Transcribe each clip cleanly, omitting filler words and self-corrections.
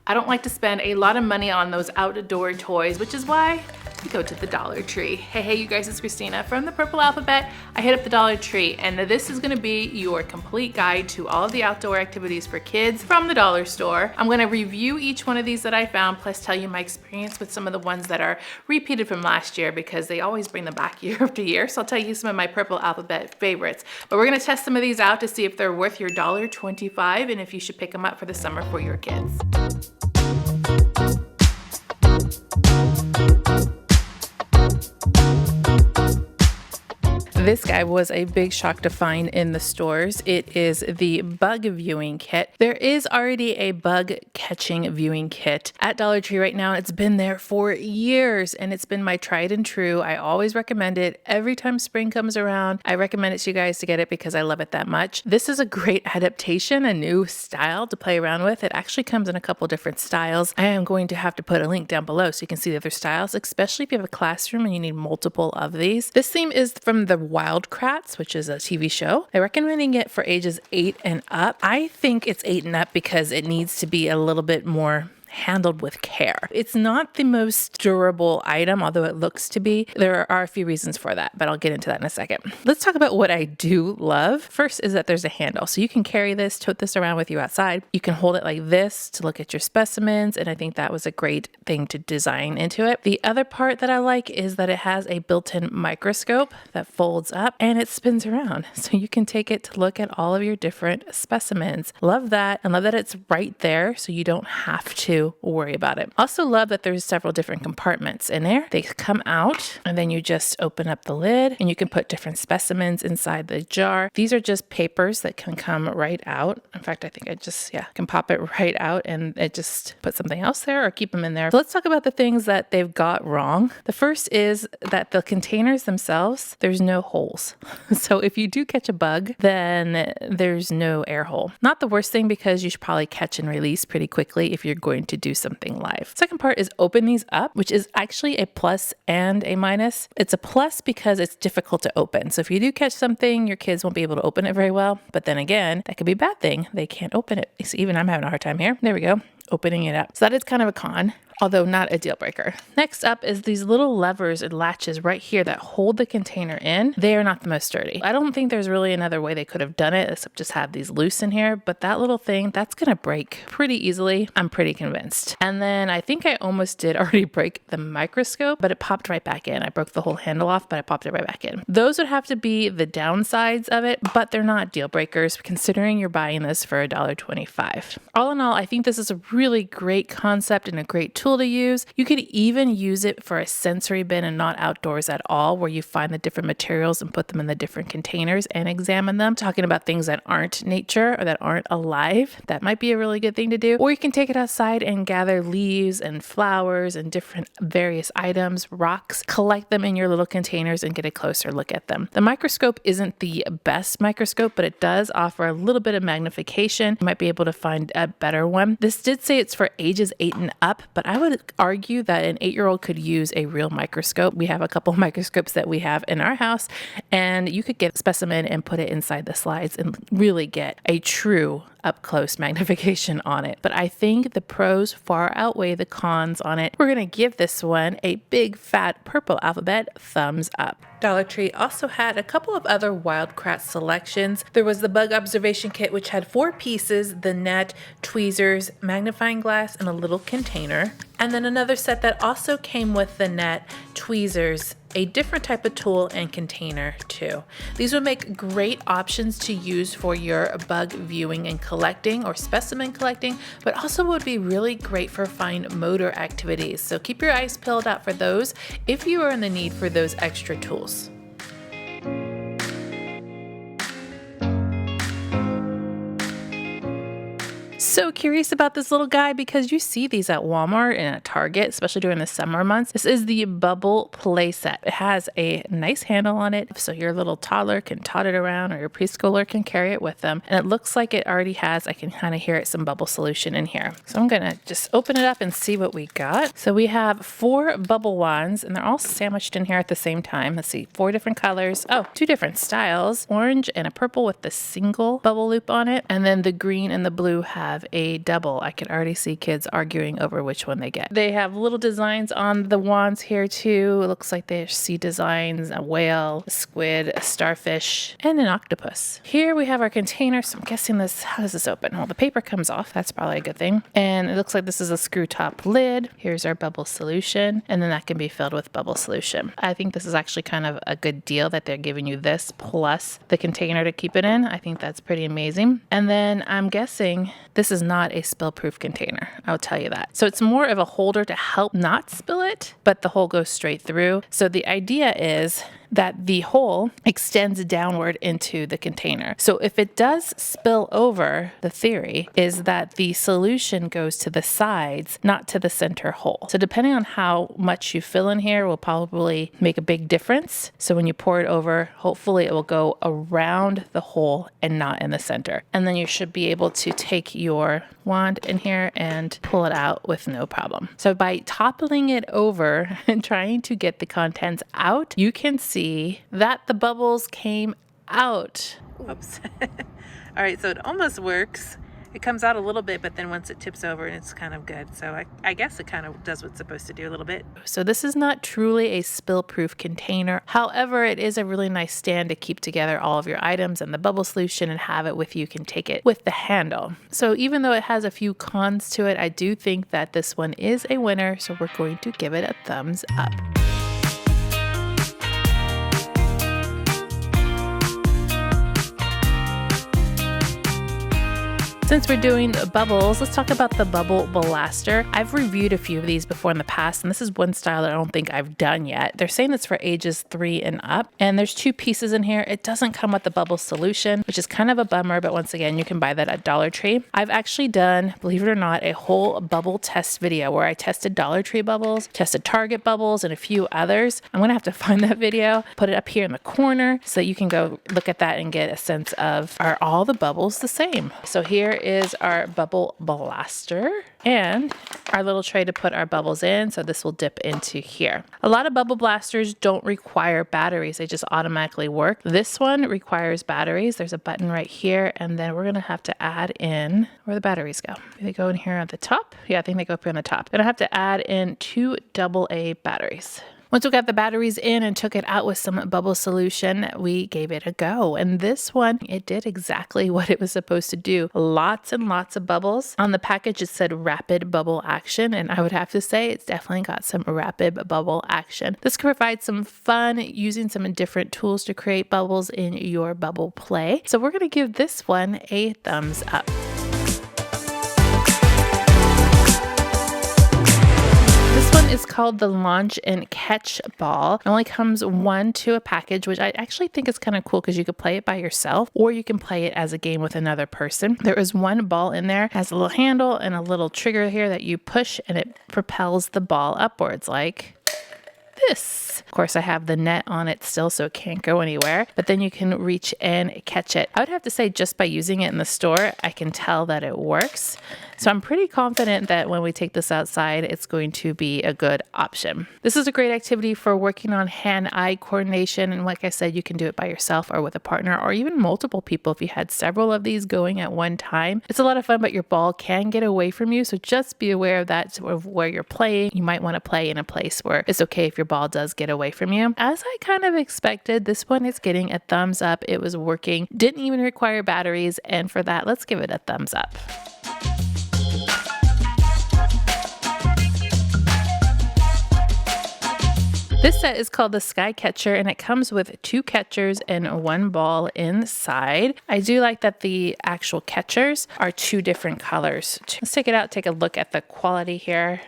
I don't like to spend a lot of money on those outdoor toys, which is why we go to the Dollar Tree. Hey, you guys, it's Christina from the Purple Alphabet. I hit up the Dollar Tree, and this is gonna be your complete guide to all of the outdoor activities for kids from the dollar store. I'm gonna review each one of these that I found, plus tell you my experience with some of the ones that are repeated from last year because they always bring them back year after year. So I'll tell you some of my Purple Alphabet favorites. But we're gonna test some of these out to see if they're worth your $1.25 and if you should pick them up for the summer for your kids. This guy was a big shock to find in the stores. It is the bug viewing kit. There is already a bug catching viewing kit at Dollar Tree right now. It's been there for years and it's been my tried and true. I always recommend it. Every time spring comes around, I recommend it to you guys to get it because I love it that much. This is a great adaptation, a new style to play around with. It actually comes in a couple different styles. I am going to have to put a link down below so you can see the other styles, especially if you have a classroom and you need multiple of these. This theme is from the Wildcrats, which is a TV show. I'm recommending it for ages 8 and up. I think it's 8 and up because it needs to be a little bit more handled with care. It's not the most durable item, although it looks to be. There are a few reasons for that, but I'll get into that in a second. Let's talk about what I do love. First is that there's a handle. So you can carry this, tote this around with you outside. You can hold it like this to look at your specimens, and I think that was a great thing to design into it. The other part that I like is that it has a built-in microscope that folds up and it spins around. So you can take it to look at all of your different specimens. Love that, and love that it's right there so you don't have to worry about it. Also love that there's several different compartments in there. They come out and then you just open up the lid and you can put different specimens inside the jar. These are just papers that can come right out. In fact, I think I just, can pop it right out and it just put something else there or keep them in there. So let's talk about the things that they've got wrong. The first is that the containers themselves, there's no holes. So if you do catch a bug, then there's no air hole. Not the worst thing because you should probably catch and release pretty quickly if you're going to do something live. Second part is open these up, which is actually a plus and a minus. It's a plus because it's difficult to open. So if you do catch something, your kids won't be able to open it very well. But then again, that could be a bad thing. They can't open it. So even I'm having a hard time here. There we go. Opening it up. So that is kind of a con, although not a deal breaker. Next up is these little levers and latches right here that hold the container in. They are not the most sturdy. I don't think there's really another way they could have done it except just have these loose in here, but that little thing, that's gonna break pretty easily. I'm pretty convinced. And then I think I almost did already break the microscope, but it popped right back in. I broke the whole handle off, but I popped it right back in. Those would have to be the downsides of it, but they're not deal breakers considering you're buying this for $1.25. All in all, I think this is a really great concept and a great tool to use. You could even use it for a sensory bin and not outdoors at all, where you find the different materials and put them in the different containers and examine them. Talking about things that aren't nature or that aren't alive, that might be a really good thing to do. Or you can take it outside and gather leaves and flowers and different various items, rocks, collect them in your little containers and get a closer look at them. The microscope isn't the best microscope, but it does offer a little bit of magnification. You might be able to find a better one. This did say it's for ages 8 and up, but I would argue that an 8-year-old could use a real microscope. We have a couple of microscopes that we have in our house, and you could get a specimen and put it inside the slides and really get a true up-close magnification on it. But I think the pros far outweigh the cons on it. We're going to give this one a big fat Purple Alphabet thumbs up. Dollar Tree also had a couple of other Wildcrat selections. There was the bug observation kit, which had 4 pieces, the net, tweezers, magnifying glass, and a little container. And then another set that also came with the net, tweezers, a different type of tool, and container too. These would make great options to use for your bug viewing and collecting or specimen collecting, but also would be really great for fine motor activities. So keep your eyes peeled out for those if you are in the need for those extra tools. So curious about this little guy because you see these at Walmart and at Target, especially during the summer months. This is the Bubble Playset. It has a nice handle on it, so your little toddler can tot it around or your preschooler can carry it with them. And it looks like it already has, I can kind of hear it, some bubble solution in here. So I'm gonna just open it up and see what we got. So we have 4 bubble wands and they're all sandwiched in here at the same time. Let's see, 4 different colors. Oh, 2 different styles, orange and a purple with the single bubble loop on it. And then the green and the blue have a double. I can already see kids arguing over which one they get. They have little designs on the wands here too. It looks like they see designs, a whale, a squid, a starfish, and an octopus. Here we have our container. So I'm guessing this, how does this open? Well, the paper comes off. That's probably a good thing. And it looks like this is a screw top lid. Here's our bubble solution. And then that can be filled with bubble solution. I think this is actually kind of a good deal that they're giving you this plus the container to keep it in. I think that's pretty amazing. And then I'm guessing this is not a spill-proof container. I'll tell you that. So it's more of a holder to help not spill it, but the hole goes straight through. So the idea is that the hole extends downward into the container. So if it does spill over, the theory is that the solution goes to the sides, not to the center hole. So depending on how much you fill in here will probably make a big difference. So when you pour it over, hopefully it will go around the hole and not in the center. And then you should be able to take your wand in here and pull it out with no problem. So by toppling it over and trying to get the contents out, you can see that the bubbles came out. Whoops. All right, so it almost works. It comes out a little bit, but then once it tips over, it's kind of good. So I guess it kind of does what's supposed to do a little bit. So this is not truly a spill-proof container. However, it is a really nice stand to keep together all of your items and the bubble solution and have it with you. You can take it with the handle. So even though it has a few cons to it, I do think that this one is a winner. So we're going to give it a thumbs up. Since we're doing bubbles, let's talk about the bubble blaster. I've reviewed a few of these before in the past, and this is one style that I don't think I've done yet. They're saying it's for ages 3 and up, and there's 2 pieces in here. It doesn't come with the bubble solution, which is kind of a bummer, but once again, you can buy that at Dollar Tree. I've actually done, believe it or not, a whole bubble test video where I tested Dollar Tree bubbles, tested Target bubbles, and a few others. I'm gonna have to find that video, put it up here in the corner so you can go look at that and get a sense of, are all the bubbles the same? So here is our bubble blaster and our little tray to put our bubbles in. So this will dip into here. A lot of bubble blasters don't require batteries. They just automatically work. This one requires batteries. There's a button right here. And then we're going to have to add in where the batteries go. Do they go in here at the top? Yeah, I think they go up here on the top. Gonna have to add in 2 AA batteries. Once we got the batteries in and took it out with some bubble solution, we gave it a go. And this one, it did exactly what it was supposed to do. Lots and lots of bubbles. On the package, it said rapid bubble action. And I would have to say it's definitely got some rapid bubble action. This can provide some fun using some different tools to create bubbles in your bubble play. So we're going to give this one a thumbs up. Is called the Launch and Catch Ball. It only comes 1 to a package, which I actually think is kind of cool because you could play it by yourself or you can play it as a game with another person. There is 1 ball in there, has a little handle and a little trigger here that you push and it propels the ball upwards like this. Of course, I have the net on it still, so it can't go anywhere, but then you can reach and catch it. I would have to say just by using it in the store, I can tell that it works. So I'm pretty confident that when we take this outside, it's going to be a good option. This is a great activity for working on hand-eye coordination. And like I said, you can do it by yourself or with a partner or even multiple people if you had several of these going at one time. It's a lot of fun, but your ball can get away from you. So just be aware of that, sort of where you're playing. You might want to play in a place where it's okay if your ball does get away from you. As I kind of expected, this one is getting a thumbs up. It was working, didn't even require batteries. And for that, let's give it a thumbs up. This set is called the Sky Catcher and it comes with 2 catchers and 1 ball inside. I do like that the actual catchers are 2 different colors. Let's take it out, take a look at the quality here.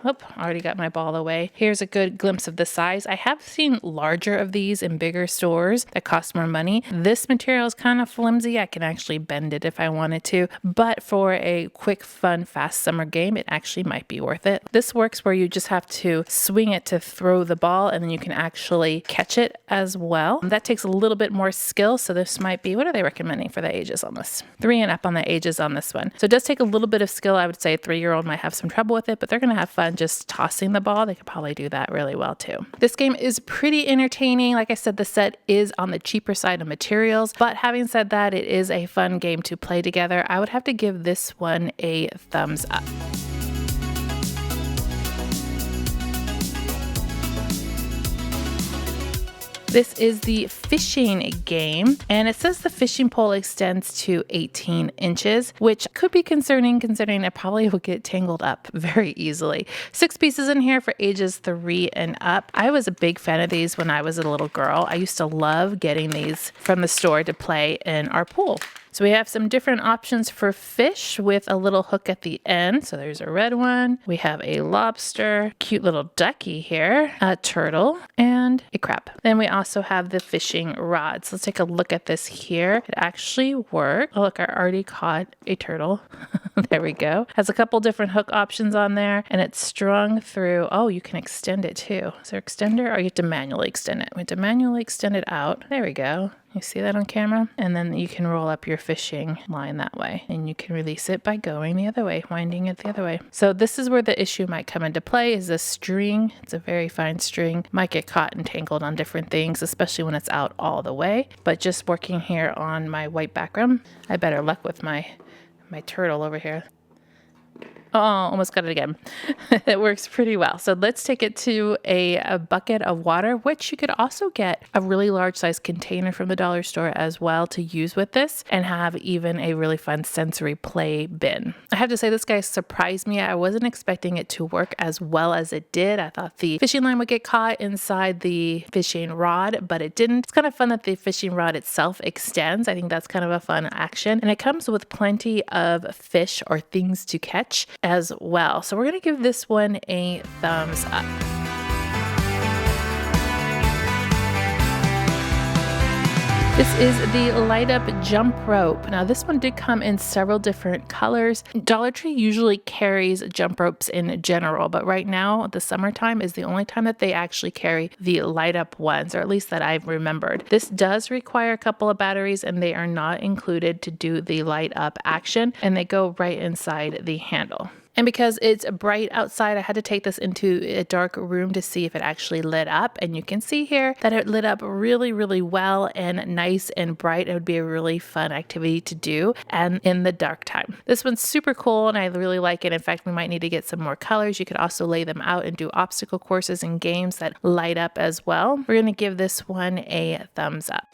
Oh, already got my ball away. Here's a good glimpse of the size. I have seen larger of these in bigger stores that cost more money. This material is kind of flimsy. I can actually bend it if I wanted to, but for a quick, fun, fast summer game, it actually might be worth it. This works where you just have to swing it to throw the ball and then you can actually catch it as well. That takes a little bit more skill. So this might be, what are they recommending for the ages on this? 3 and up on the ages on this one. So it does take a little bit of skill. I would say a 3-year-old might have some trouble with it, but they're going to have fun on just tossing the ball, they could probably do that really well too. This game is pretty entertaining. Like I said, the set is on the cheaper side of materials, but having said that, it is a fun game to play together. I would have to give this one a thumbs up. This is the fishing game, and it says the fishing pole extends to 18 inches, which could be concerning considering it probably will get tangled up very easily. 6 pieces in here for ages 3 and up. I was a big fan of these when I was a little girl. I used to love getting these from the store to play in our pool. So we have some different options for fish with a little hook at the end. So there's a red one. We have a lobster, cute little ducky here, a turtle, and a crab. Then we also have the fishing rods. Let's take a look at this here. It actually works. Oh, look, I already caught a turtle. There we go. Has a couple different hook options on there, and it's strung through. Oh, you can extend it too. Is there extender, or you have to manually extend it? We have to manually extend it out. There we go. You see that on camera? And then you can roll up your fishing line that way. And you can release it by going the other way, winding it the other way. So this is where the issue might come into play, is the string. It's a very fine string. Might get caught and tangled on different things, especially when it's out all the way. But just working here on my white background, I had better luck with my turtle over here. Oh, almost got it again. It works pretty well. So let's take it to a bucket of water, which you could also get a really large size container from the dollar store as well to use with this, and have even a really fun sensory play bin. I have to say, this guy surprised me. I wasn't expecting it to work as well as it did. I thought the fishing line would get caught inside the fishing rod, but it didn't. It's kind of fun that the fishing rod itself extends. I think that's kind of a fun action. And it comes with plenty of fish or things to catch as well. So we're going to give this one a thumbs up. This is the light up jump rope. Now this one did come in several different colors. Dollar Tree usually carries jump ropes in general, but right now the summertime is the only time that they actually carry the light up ones, or at least that I've remembered. This does require a couple of batteries, and they are not included to do the light up action, and they go right inside the handle. And because it's bright outside, I had to take this into a dark room to see if it actually lit up. And you can see here that it lit up really, really well and nice and bright. It would be a really fun activity to do and in the dark time. This one's super cool and I really like it. In fact, we might need to get some more colors. You could also lay them out and do obstacle courses and games that light up as well. We're going to give this one a thumbs up.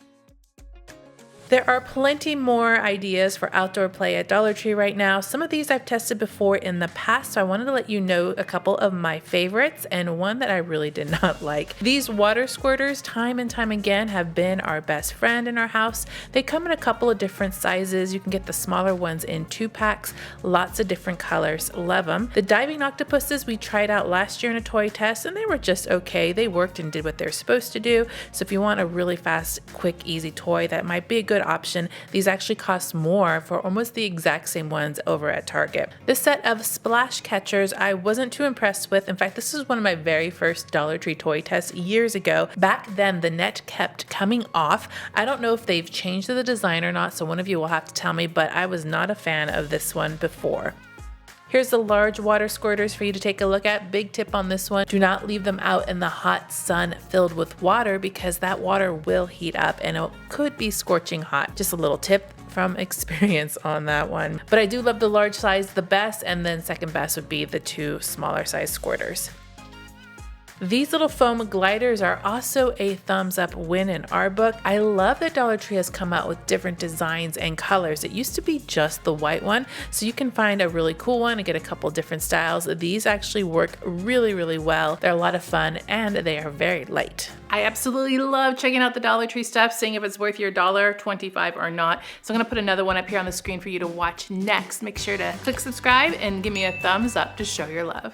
There are plenty more ideas for outdoor play at Dollar Tree right now. Some of these I've tested before in the past, so I wanted to let you know a couple of my favorites and one that I really did not like. These water squirters, time and time again, have been our best friend in our house. They come in a couple of different sizes. You can get the smaller ones in 2 packs, lots of different colors. Love them. The diving octopuses we tried out last year in a toy test, and they were just okay. They worked and did what they're supposed to do. So if you want a really fast, quick, easy toy, that might be a good option. These actually cost more for almost the exact same ones over at Target. This set of splash catchers I wasn't too impressed with. In fact, this is one of my very first Dollar Tree toy tests years ago. Back then, the net kept coming off. I don't know if they've changed the design or not, so one of you will have to tell me, but I was not a fan of this one before. Here's the large water squirters for you to take a look at. Big tip on this one, do not leave them out in the hot sun filled with water because that water will heat up and it could be scorching hot. Just a little tip from experience on that one. But I do love the large size the best, and then second best would be the 2 smaller size squirters. These little foam gliders are also a thumbs up win in our book. I love that Dollar Tree has come out with different designs and colors. It used to be just the white one, so you can find a really cool one and get a couple different styles. These actually work really, really well. They're a lot of fun and they are very light. I absolutely love checking out the Dollar Tree stuff, seeing if it's worth your $1.25 or not. So I'm gonna put another one up here on the screen for you to watch next. Make sure to click subscribe and give me a thumbs up to show your love.